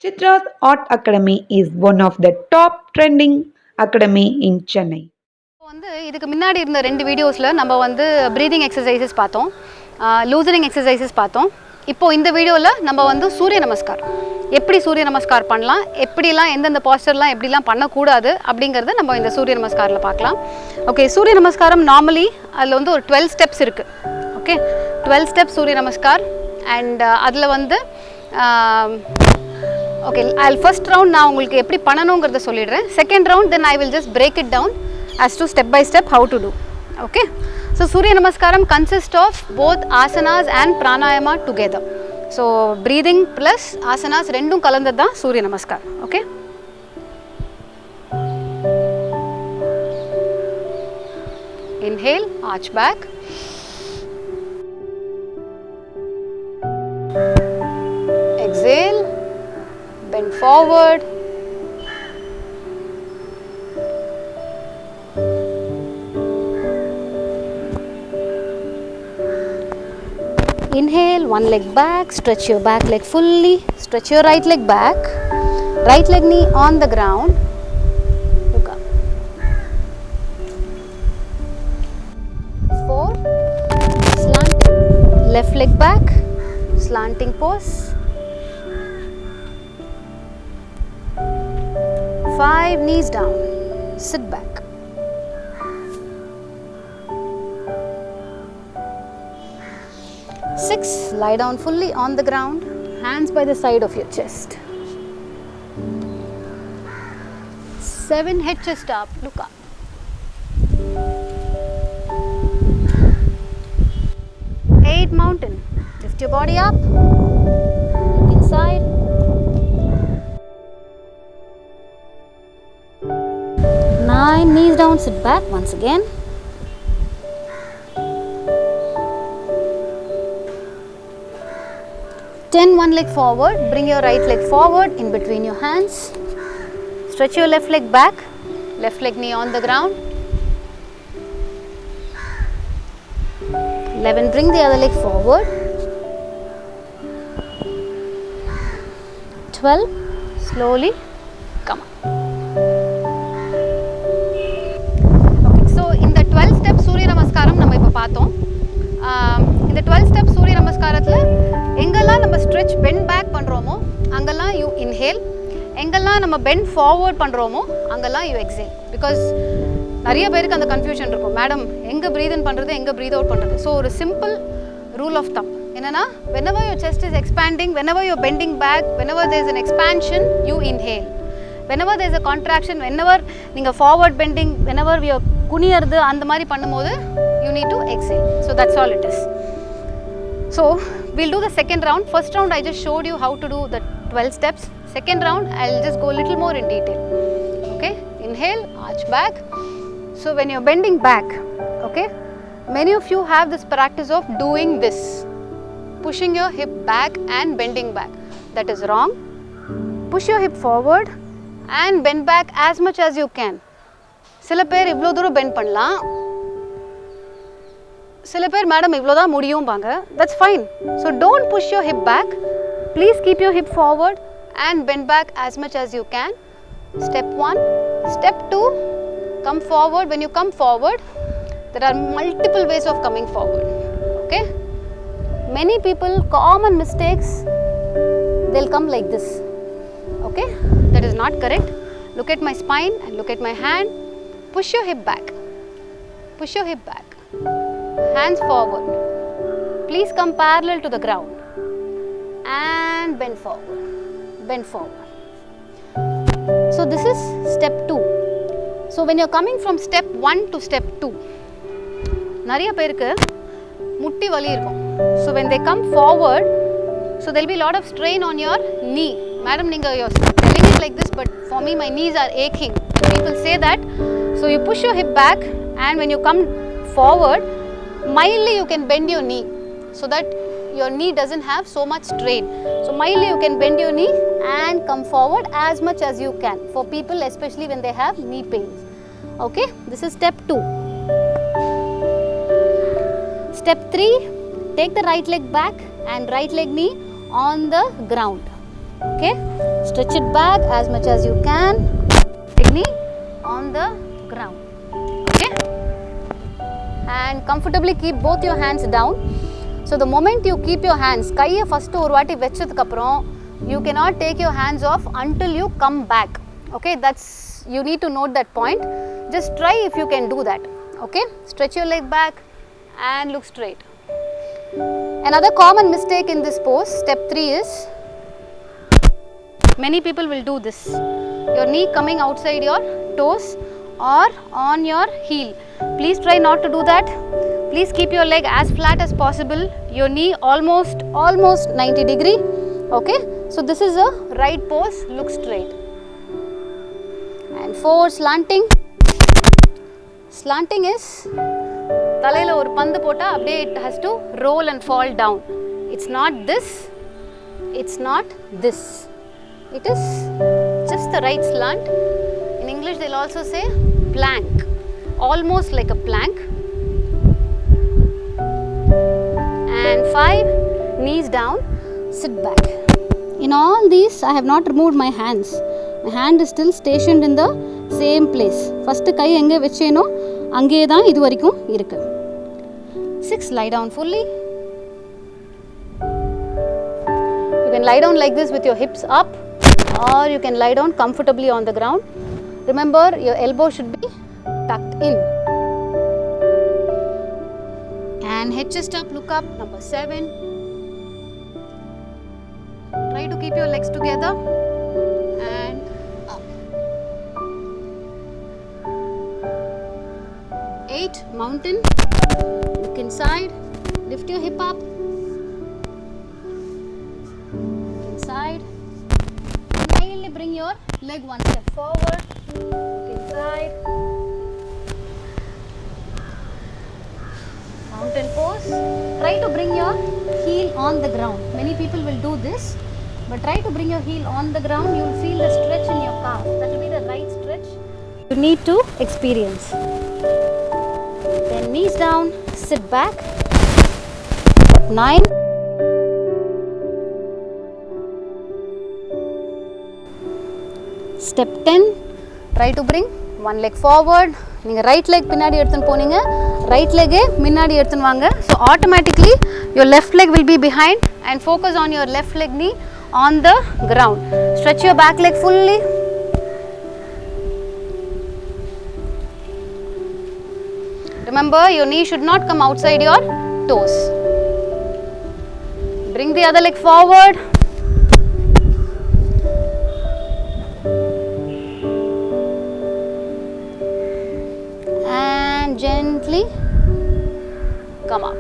Chitra's Art Academy is one of the top trending academy in Chennai. இதுக்கு முன்னாடி இருந்த ரெண்டு வீடியோஸில் நம்ம ப்ரீதிங் எக்ஸசைசஸ் பார்த்தோம், லூசனிங் எக்ஸசைசஸ் பார்த்தோம். இப்போது இந்த வீடியோவில் நம்ம சூரிய நமஸ்கார் எப்படி சூரிய நமஸ்கார் பண்ணலாம், எப்படிலாம் எந்தெந்த பாஸ்டர்லாம் எப்படிலாம் பண்ணக்கூடாது அப்படிங்கிறத நம்ம இந்த சூரிய நமஸ்காரில் பார்க்கலாம். ஓகே, சூரிய நமஸ்காரம் நார்மலி அதில் ஒரு 12 ஸ்டெப்ஸ் இருக்குது. Okay, 12 steps Surya Namaskar. And அதில் ஓகே, ஃபர்ஸ்ட் ரவுண்ட் நான் உங்களுக்கு எப்படி பண்ணணுங்கிறத சொல்லிடுறேன். Second round then I will just break it down as to step by step how to do. Okay, so Surya Namaskaram consists of both asanas and pranayama together. So breathing plus asanas rendum kalandadha Surya Namaskar. Okay, inhale, arch back, exhale, bend forward, inhale, one leg back, stretch your back leg fully, stretch your right leg back, right leg knee on the ground, look up. 4, slanting, left leg back, slanting pose. 5, knees down, sit back. 6, lie down fully on the ground, hands by the side of your chest. 7, head chest up, look up. 8, mountain, lift your body up, look inside. 9, knees down, sit back once again. 10, one leg forward, bring your right leg forward in between your hands, stretch your left leg back, left leg knee on the ground. 11, bring the other leg forward. 12, slowly come up. Okay, so in the 12 step Surya Namaskaram நம்ம இப்ப பார்த்தோம். இந்த 12 step Surya Namaskarathல எங்கெல்லாம் நம்ம stretch bend back பண்ணுறோமோ அங்கெல்லாம் you inhale, எங்கெல்லாம் நம்ம பெண்ட் ஃபார்வர்ட் பண்ணுறோமோ அங்கெல்லாம் யூ எக்ஸேல். பிகாஸ் நிறைய பேருக்கு அந்த கன்ஃபியூஷன் இருக்கும், மேடம் எங்கே ப்ரீத் இன் பண்ணுறது எங்கே ப்ரீத் அவுட் பண்ணுறது. ஸோ ஒரு சிம்பிள் ரூல் ஆஃப் தம் என்னென்னா, whenever your chest is expanding, whenever you're bending back, whenever there is an expansion, you inhale. whenever there is a contraction, whenever நீங்கள் forward bending, whenever you're குனியறது அந்த மாதிரி பண்ணும்போது you need to exhale. So that's all it is. So we'll do the second round. First round I just showed you how to do the 12 steps. Second round I'll just go a little more in detail. Okay, inhale, arch back. So when you're bending back, okay, many of you have this practice of doing this, pushing your hip back and bending back. That is wrong. Push your hip forward and bend back as much as you can. சில பேர் இவ்வளோ தூரம் bend பண்ணலாம், சில பேர் madam இவ்வளோ தான் முடியும்பாங்க. That's fine. So don't push your hip back, please keep your hip forward and bend back as much as you can. Step 1. Step 2, come forward. When you come forward, there are multiple ways of coming forward. Okay, many people, common mistakes, they'll come like this. Okay, that is not correct. Look at my spine and look at my hand. Push your hip back, push your hip back, hands forward, please come parallel to the ground and bend forward, bend forward. So this is step 2. So when you're coming from step 1 to step 2, நிறைய பேருக்கு முட்டி வலி இருக்கும். So when they come forward, so there'll be a lot of strain on your knee. Madam, you're telling it like this, but for me my knees are aching. People say that. So you push your hip back, and when you come forward, mildly you can bend your knee so that your knee doesn't have so much strain. So mildly you can bend your knee and come forward as much as you can, for people especially when they have knee pains. Okay, this is step 2. Step 3, take the right leg back and right leg knee on the ground. Okay, stretch it back as much as you can. Knee on the ground. Okay, and comfortably keep both your hands down. So the moment you keep your hands, kaiya first oru vaati vechadukku appuram, you cannot take your hands off until you come back. Okay, that's, you need to note that point. Just try if you can do that. Okay, stretch your leg back and look straight. Another common mistake in this pose, step 3, is many people will do this. Your knee coming outside your toes or on your heel. Please try not to do that. Please keep your leg as flat as possible. Your knee almost 90 degree. Okay, so this is a right pose, look straight. And 4, slanting. Slanting is தலையில ஒரு பந்து போட்டா அப்படியே it has to roll and fall down. It's not this, it's not this. It is just the right slant. In English they'll also say plank, almost like a plank. And 5, knees down, sit back. In all these I have not removed my hands. My hand is still stationed in the same place. First கை எங்கே வச்சேனோ அங்கே தான் இது வரைக்கும் இருக்கு. 6, lie down fully. You can lie down like this with your hips up, or you can lie down comfortably on the ground. Remember, your elbow should be tucked in. And head chest up, look up, number 7. Try to keep your legs together and up. 8, mountain. Look inside, lift your hip up. Inside. Mildly bring your leg one step forward. Look inside. Mountain pose. Try to bring your heel on the ground. Many people will do this, but try to bring your heel on the ground. You will feel the stretch in your calf. That will be the right stretch you need to experience. Then knees down, sit back. 9. Step 10. Try to bring one leg forward. நீங்கள் right leg பின்னாடி எடுத்துன்னு போனீங்க, right லெக்கே முன்னாடி எடுத்துன்னு வாங்க. So automatically your left leg will be behind and focus on your left leg knee on the ground. Stretch your back leg fully. Remember, your knee should not come outside your toes. Bring the other leg forward. And gently come up.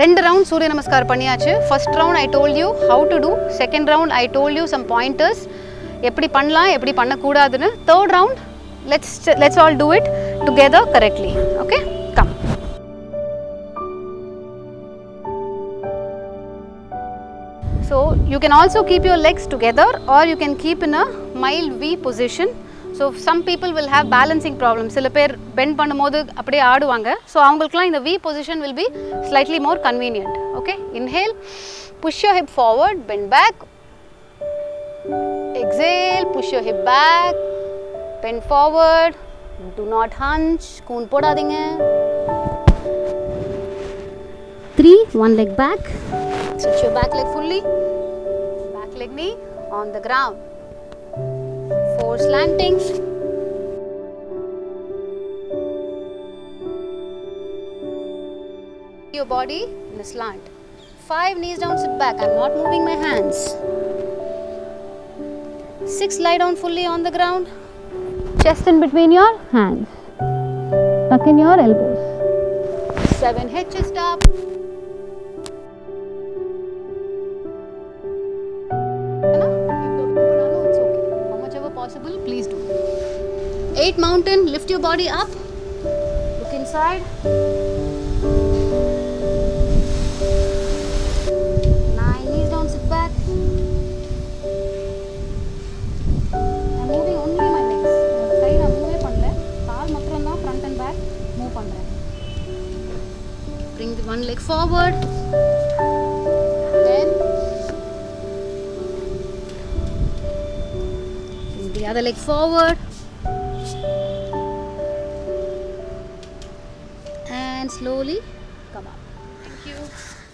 ரெண்டு round Surya Namaskar பண்ணியாச்சு. First round I told you how to do. Second round I told you some pointers, எப்படி பண்ணலாம் எப்படி பண்ணக்கூடாதுன்னு. Third round let's all do it together correctly. Okay, come. So you can also keep your legs together or you can keep in a mild V position. So some people will have balancing problems. சில பேர் bend பண்ணும்போது அப்படியே ஆடுவாங்க. So அவங்களுக்குலாம் இந்த V position will be slightly more convenient. Okay, inhale, push your hip forward, bend back. Exhale, push your hip back, bend forward. Do not hunch, coon போடாதீங்க. 3, one leg back. Stretch your back leg fully. Back leg knee on the ground. 4, slanting. Your body in a slant. 5, knees down, sit back. I'm not moving my hands. 6, lie down fully on the ground. Chest in between your hands. Tuck in your elbows. 7, head chest up. Possible, please do. 8, mountain, lift your body up, look inside. 9, knees down, sit back. I'm moving only my legs. Kai na move pannala, kaal matram na front and back Bring the one leg forward. Then bring the other leg forward. And slowly come up. Thank you.